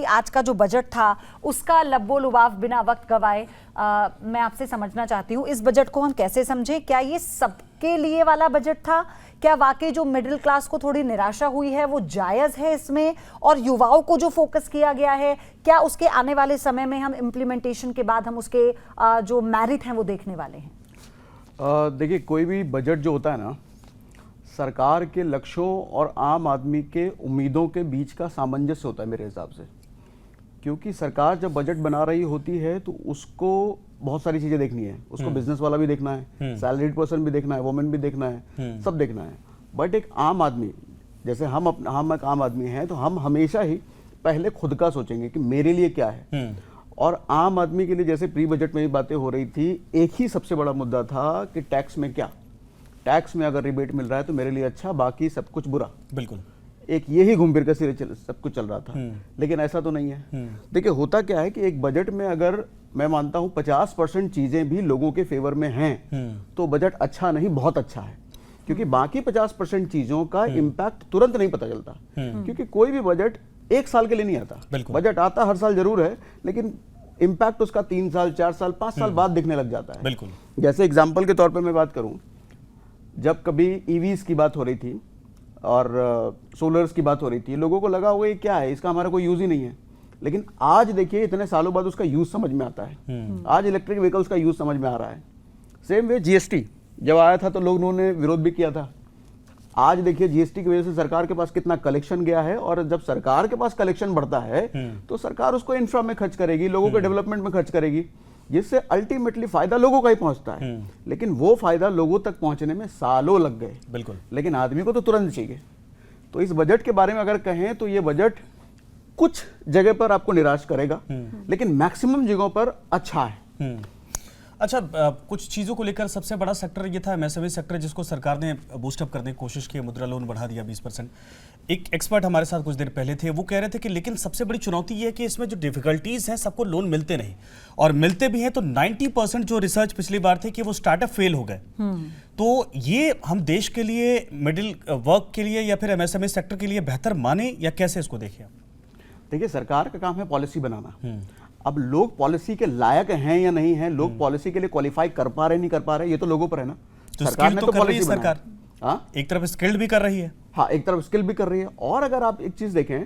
आज का जो बजट था उसका लब्बो लुबाव बिना वक्त गवाए मैं आपसे समझना चाहती हूँ, इस बजट को हम कैसे समझें? क्या ये सबके लिए वाला बजट था? क्या वाकई जो मिडिल क्लास को थोड़ी निराशा हुई है वो जायज़ है इसमें? और युवाओं को जो फोकस किया गया है, क्या उसके आने वाले समय में हम इम्प्लीमेंटेशन के बाद हम उसके जो मेरिट हैं वो देखने वाले हैं? देखिए, कोई भी बजट जो होता है ना, सरकार के लक्ष्यों और आम आदमी के उम्मीदों के बीच का सामंजस्य होता है मेरे हिसाब से। क्योंकि सरकार जब बजट बना रही होती है तो उसको बहुत सारी चीज़ें देखनी है। उसको बिजनेस वाला भी देखना है, सैलरीड पर्सन भी देखना है, वुमेन भी देखना है, सब देखना है। बट एक आम आदमी, जैसे हम एक आम आदमी हैं, तो हम हमेशा ही पहले खुद का सोचेंगे कि मेरे लिए क्या है। और आम आदमी के लिए, जैसे प्री बजट में भी बातें हो रही थी, एक ही सबसे बड़ा मुद्दा था कि टैक्स में क्या, टैक्स में अगर रिबेट मिल रहा है तो मेरे लिए अच्छा, बाकी सब कुछ बुरा। बिल्कुल, एक यही घूम-फिर के सिरे सब कुछ चल रहा था। लेकिन ऐसा तो नहीं है। देखिए, होता क्या है कि एक बजट में अगर मैं मानता हूं 50% चीजें भी लोगों के फेवर में हैं, तो बजट अच्छा नहीं, बहुत अच्छा है। क्योंकि बाकी 50% चीजों का इम्पैक्ट तुरंत नहीं पता चलता। क्योंकि कोई भी बजट एक साल के लिए नहीं आता। बजट आता हर साल जरूर है, लेकिन इम्पैक्ट उसका 3 साल, 4 साल, 5 साल बाद दिखने लग जाता है। बिल्कुल। जैसे एग्जाम्पल के तौर पर मैं बात करूं, जब कभी ईवीज की बात हो रही थी और सोलर्स की बात हो रही थी, लोगों को लगा होगा ये क्या है, इसका हमारा कोई यूज ही नहीं है। लेकिन आज देखिए, इतने सालों बाद उसका यूज समझ में आता है। आज इलेक्ट्रिक व्हीकल्स का यूज समझ में आ रहा है। सेम वे जीएसटी जब आया था तो लोगों ने विरोध भी किया था। आज देखिए, जीएसटी की वजह से सरकार के पास कितना कलेक्शन गया है, और जब सरकार के पास कलेक्शन बढ़ता है तो सरकार उसको इंफ्रा में खर्च करेगी, लोगों के डेवलपमेंट में खर्च करेगी, जिससे अल्टीमेटली फायदा लोगों का ही पहुंचता है। लेकिन वो फायदा लोगों तक पहुंचने में सालों लग गए। बिल्कुल। लेकिन आदमी को तो तुरंत चाहिए। तो इस बजट के बारे में अगर कहें तो ये बजट कुछ जगह पर आपको निराश करेगा, लेकिन मैक्सिमम जगहों पर अच्छा है। अच्छा, कुछ चीज़ों को लेकर सबसे बड़ा सेक्टर ये था एमएसएमई सेक्टर, जिसको सरकार ने बूस्टअप करने की कोशिश की, मुद्रा लोन बढ़ा दिया 20%। एक एक्सपर्ट हमारे साथ कुछ देर पहले थे, वो कह रहे थे कि लेकिन सबसे बड़ी चुनौती ये है कि इसमें जो डिफिकल्टीज हैं, सबको लोन मिलते नहीं, और मिलते भी हैं तो 90% जो रिसर्च पिछली बार थे कि वो स्टार्टअप फेल हो गए। तो ये हम देश के लिए, मिडिल वर्क के लिए या फिर एमएसएमई सेक्टर के लिए बेहतर माने, या कैसे इसको देखें? देखिए, सरकार का काम है पॉलिसी बनाना। अब लोग पॉलिसी के लायक हैं या नहीं हैं, लोग पॉलिसी के लिए क्वालिफाई कर पा रहे नहीं कर पा रहे, ये तो लोगों पर है ना। तो सरकार ने तो पॉलिसी सरकार एक तरफ स्किल्ड भी कर रही है। हाँ, एक तरफ स्किल भी कर रही है। और अगर आप एक चीज देखें,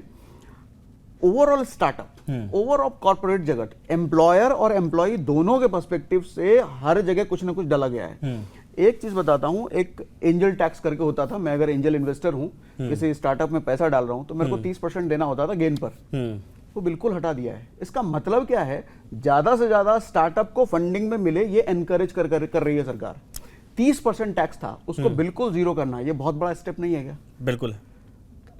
ओवरऑल स्टार्टअप, ओवरऑल कॉर्पोरेट जगत, एम्प्लॉयर और एम्प्लॉय दोनों के पर्सपेक्टिव से हर जगह कुछ ना कुछ डाला गया है। एक चीज बताता हूं, एक एंजल टैक्स करके होता था। मैं अगर एंजल इन्वेस्टर हूं, किसी स्टार्टअप में पैसा डाल रहा हूं, तो मेरे को 30% देना होता था गेन पर। वो बिल्कुल हटा दिया है। इसका मतलब क्या है, ज्यादा से ज्यादा स्टार्टअप को फंडिंग में मिले, ये एनकरेज कर रही है सरकार। 30% टैक्स था, उसको बिल्कुल जीरो करना, ये बहुत बड़ा स्टेप नहीं है क्या? बिल्कुल।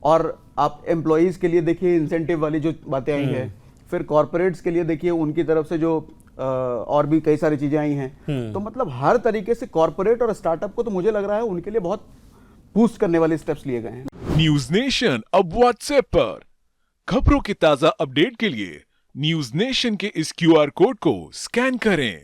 और आप एम्प्लॉइज के लिए देखिए, इंसेंटिव वाली जो बातें आई है, फिर कॉर्पोरेट्स के लिए देखिए, उनकी तरफ से जो और भी कई सारी चीजें आई हैं। तो मतलब हर तरीके से कॉर्पोरेट और स्टार्टअप को, तो मुझे लग रहा है उनके लिए बहुत बूस्ट करने वाले स्टेप्स लिए गए हैं। न्यूज नेशन अब व्हाट्सएप पर खबरों की ताजा अपडेट के लिए न्यूज नेशन के इस क्यूआर कोड को स्कैन करें।